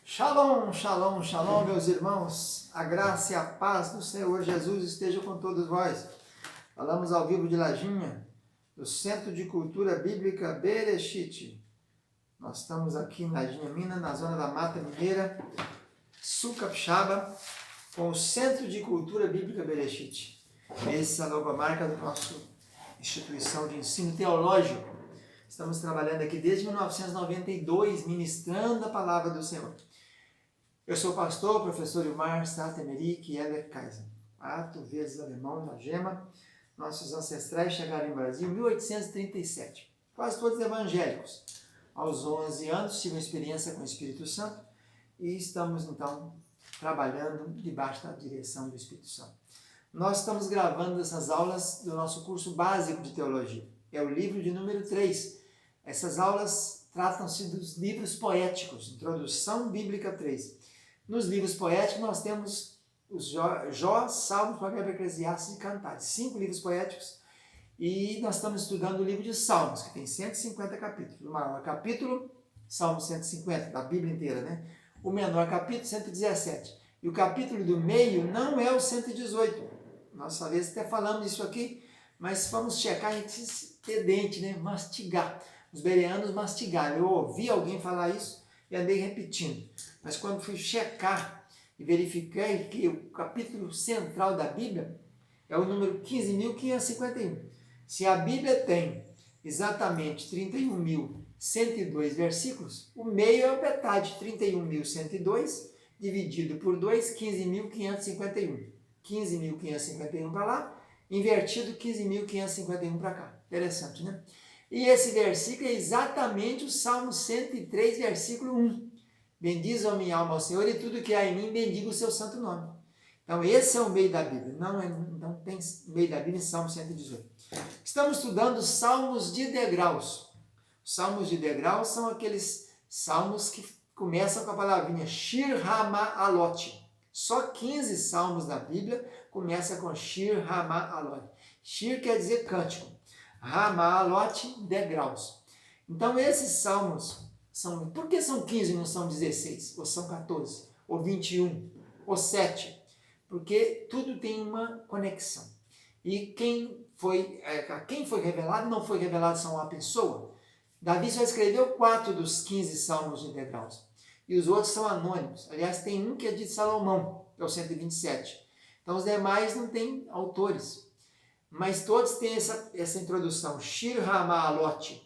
Shalom, shalom, shalom, meus irmãos. A graça e a paz do Senhor Jesus esteja com todos vós. Falamos ao vivo de Lajinha, do Centro de Cultura Bíblica Bereshit. Nós estamos aqui em Lajinha, Minas, na zona da Mata Mineira, Sul Capixaba, com o Centro de Cultura Bíblica Bereshit. Essa é a logomarca da nossa instituição de ensino teológico. Estamos trabalhando aqui desde 1992, ministrando a palavra do Senhor. Eu sou o pastor, professor Ilmar Satemeric Eber Kaiser, 4 vezes alemão na gema. Nossos ancestrais chegaram em Brasil em 1837, quase todos evangélicos. Aos 11 anos tive uma experiência com o Espírito Santo e estamos então trabalhando debaixo da direção do Espírito Santo. Nós estamos gravando essas aulas do nosso curso básico de teologia. É o livro de número 3. Essas aulas tratam-se dos livros poéticos, Introdução Bíblica 3. Nos livros poéticos nós temos os Jó, Salmos, Provérbios, Eclesiastes e Cantares. 5 livros poéticos. E nós estamos estudando o livro de Salmos, que tem 150 capítulos. O maior capítulo, Salmo 150, da Bíblia inteira, né? O menor capítulo, 117. E o capítulo do meio não é o 118. Nós às vezes até falamos isso aqui, mas vamos checar, a gente ter dente, né? Mastigar. Os bereanos mastigaram. Eu ouvi alguém falar isso e andei repetindo. Mas quando fui checar e verifiquei que o capítulo central da Bíblia é o número 15.551. Se a Bíblia tem exatamente 31.102 versículos, o meio é a metade, 31.102 dividido por 2, 15.551. 15.551 para lá, invertido 15.551 para cá. Interessante, né? E esse versículo é exatamente o Salmo 103, versículo 1. Bendiz a minha alma ao Senhor e tudo que há em mim, bendiga o seu santo nome. Então esse é o meio da Bíblia, não tem meio da Bíblia em Salmo 118. Estamos estudando salmos de degraus. Os salmos de degraus são aqueles salmos que começam com a palavrinha Shir Hama-Alot. Só 15 salmos da Bíblia começam com Shir Hama-Alot. Shir quer dizer cântico. Hama-Alot, degraus. Então esses salmos são... Por que são 15 e não são 16? Ou são 14? Ou 21? Ou 7? Porque tudo tem uma conexão. E a quem foi revelado não foi revelado só uma pessoa. Davi só escreveu 4 dos 15 salmos de degraus. E os outros são anônimos. Aliás, tem um que é de Salomão, que é o 127. Então, os demais não têm autores. Mas todos têm essa introdução, Shir Hama-Alot.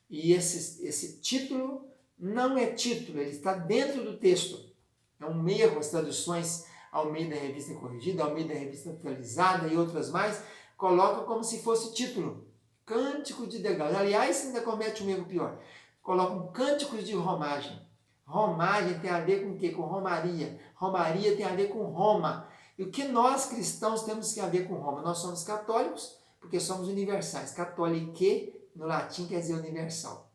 E esse título não é título, ele está dentro do texto. É um erro, as traduções Almeida Revista Corrigida, Almeida Revista Atualizada e outras mais, colocam como se fosse título. Cântico de degraus. Aliás, ainda comete um erro pior. Colocam cânticos de romagem. Romagem tem a ver com o quê? Com romaria. Romaria tem a ver com Roma. E o que nós cristãos temos que a ver com Roma? Nós somos católicos porque somos universais. Catholique, no latim, quer dizer universal.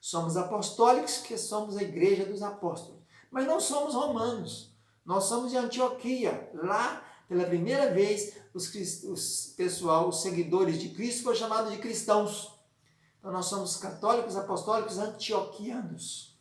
Somos apostólicos porque somos a igreja dos apóstolos. Mas não somos romanos. Nós somos de Antioquia. Lá, pela primeira vez, os seguidores de Cristo foram chamados de cristãos. Então nós somos católicos, apostólicos, antioquianos.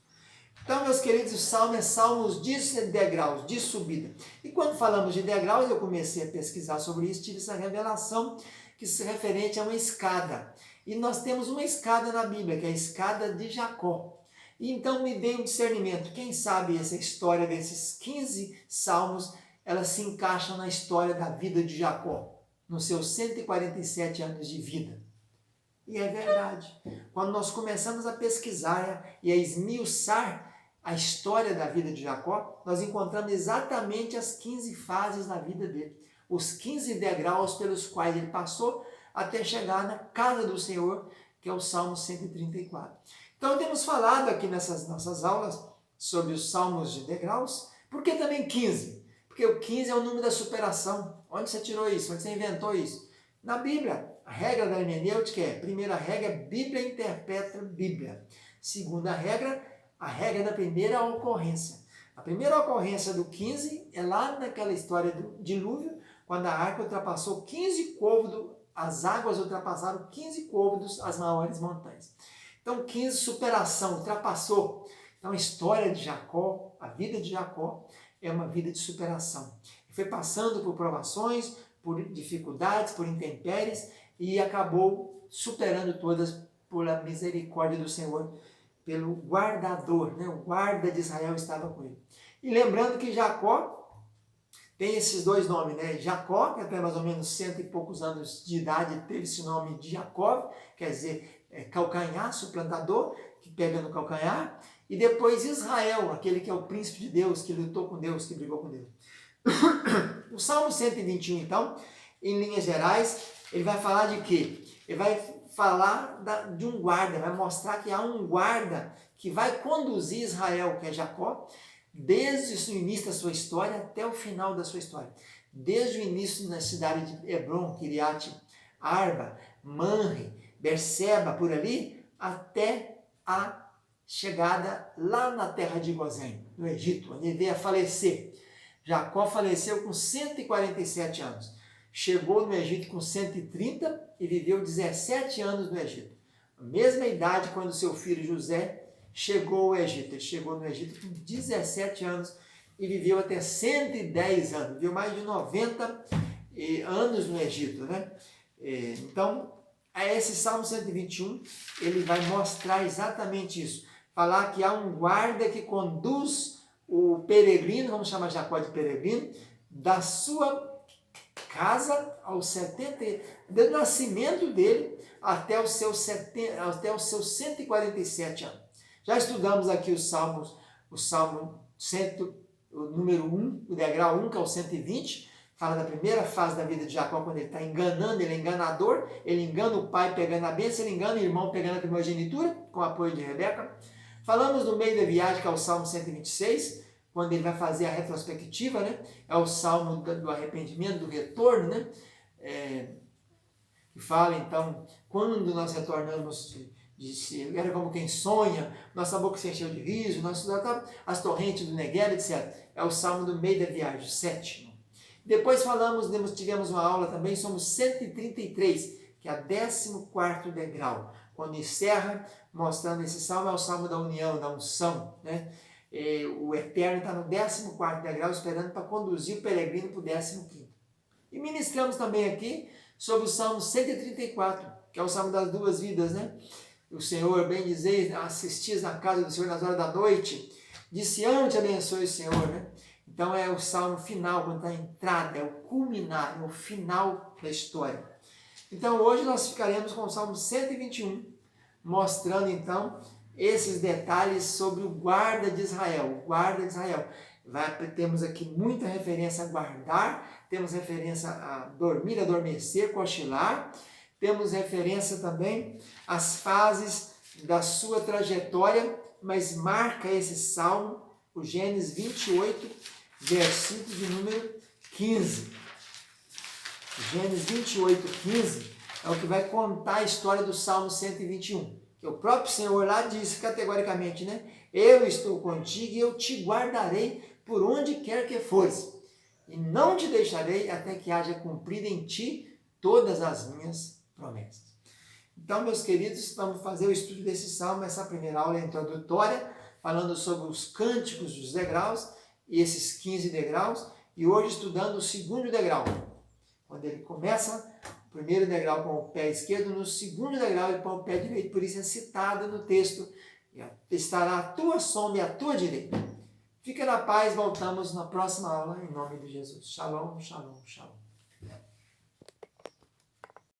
Então, meus queridos, o salmo é salmos de degraus, de subida. E quando falamos de degraus, eu comecei a pesquisar sobre isso, tive essa revelação que se referente a uma escada. E nós temos uma escada na Bíblia, que é a escada de Jacó. E então me veio um discernimento. Quem sabe essa história desses 15 salmos, elas se encaixam na história da vida de Jacó, nos seus 147 anos de vida. E é verdade. Quando nós começamos a pesquisar e a esmiuçar a história da vida de Jacó, nós encontramos exatamente as 15 fases da vida dele. Os 15 degraus pelos quais ele passou até chegar na casa do Senhor, que é o Salmo 134. Então temos falado aqui nessas nossas aulas sobre os salmos de degraus. Por que também 15? Porque o 15 é o número da superação. Onde você tirou isso? Onde você inventou isso? Na Bíblia. A regra da hermenêutica é, primeira regra, Bíblia interpreta Bíblia. Segunda regra, a regra da primeira ocorrência. A primeira ocorrência do 15 é lá naquela história do dilúvio, quando a arca ultrapassou 15 côvados, as águas ultrapassaram 15 côvados as maiores montanhas. Então, 15, superação, ultrapassou. Então a história de Jacó, a vida de Jacó, é uma vida de superação. Ele foi passando por provações, por dificuldades, por intempéries e acabou superando todas pela misericórdia do Senhor, pelo guardador, né? O guarda de Israel estava com ele. E lembrando que Jacó tem esses dois nomes, né? Jacó, que até mais ou menos 100 e poucos anos de idade teve esse nome de Jacó, quer dizer, calcanhar, suplantador, que pega no calcanhar. E depois Israel, aquele que é o príncipe de Deus, que lutou com Deus, que brigou com Deus. O Salmo 121, então, em linhas gerais, ele vai falar de quê? Ele vai falar de um guarda, vai mostrar que há um guarda que vai conduzir Israel, que é Jacó, desde o início da sua história até o final da sua história. Desde o início na cidade de Hebron, Kiriat Arba, Manre, Berseba, por ali, até a chegada lá na terra de Gozém, no Egito, onde ele veio a falecer. Jacó faleceu com 147 anos. Chegou no Egito com 130 e viveu 17 anos no Egito. A mesma idade quando seu filho José chegou ao Egito. Ele chegou no Egito com 17 anos e viveu até 110 anos. Viveu mais de 90 anos no Egito, né? Então, esse Salmo 121, ele vai mostrar exatamente isso. Falar que há um guarda que conduz o peregrino, vamos chamar Jacó de peregrino, da sua casa aos 70, do nascimento dele até os seus 147 anos. Já estudamos aqui o Salmo 100, o número 1, o degrau 1, que é o 120, fala da primeira fase da vida de Jacó, quando ele está enganando, ele é enganador, ele engana o pai pegando a bênção, ele engana o irmão pegando a primogenitura, com o apoio de Rebeca. Falamos no meio da viagem, que é o Salmo 126, quando ele vai fazer a retrospectiva, né? É o Salmo do arrependimento, do retorno, né? Que fala, então, quando nós retornamos era como quem sonha, nossa boca se encheu de riso, as torrentes do Negueb, etc. É o Salmo do meio da viagem, o 7º. Depois tivemos uma aula também, somos 133, que é o 14º degrau. Quando encerra, mostrando esse salmo, é o salmo da união, da unção, né? O Eterno está no 14º degrau, esperando para conduzir o peregrino para o 15º. E ministramos também aqui sobre o Salmo 134, que é o Salmo das duas vidas, né? O Senhor, bem dizer, assistis na casa do Senhor nas horas da noite, de Sião te abençoe o Senhor, né? Então é o salmo final, quando está a entrada, é o culminar, é o final da história. Então hoje nós ficaremos com o Salmo 121, mostrando então esses detalhes sobre o guarda de Israel. O guarda de Israel. Temos aqui muita referência a guardar, temos referência a dormir, adormecer, cochilar, temos referência também às fases da sua trajetória, mas marca esse salmo, o Gênesis 28, versículo de número 15. Gênesis 28, 15 é o que vai contar a história do Salmo 121. Que o próprio Senhor lá disse categoricamente, né? Eu estou contigo e eu te guardarei por onde quer que fores, e não te deixarei até que haja cumprido em ti todas as minhas promessas. Então, meus queridos, vamos fazer o estudo desse salmo. Essa primeira aula é introdutória, falando sobre os cânticos dos degraus, e esses 15 degraus, e hoje estudando o segundo degrau, quando ele começa o primeiro degrau com o pé esquerdo, no segundo degrau ele põe o pé direito, por isso é citado no texto, estará a tua sombra e a tua direita. Fica na paz, voltamos na próxima aula, em nome de Jesus. Shalom, shalom, shalom.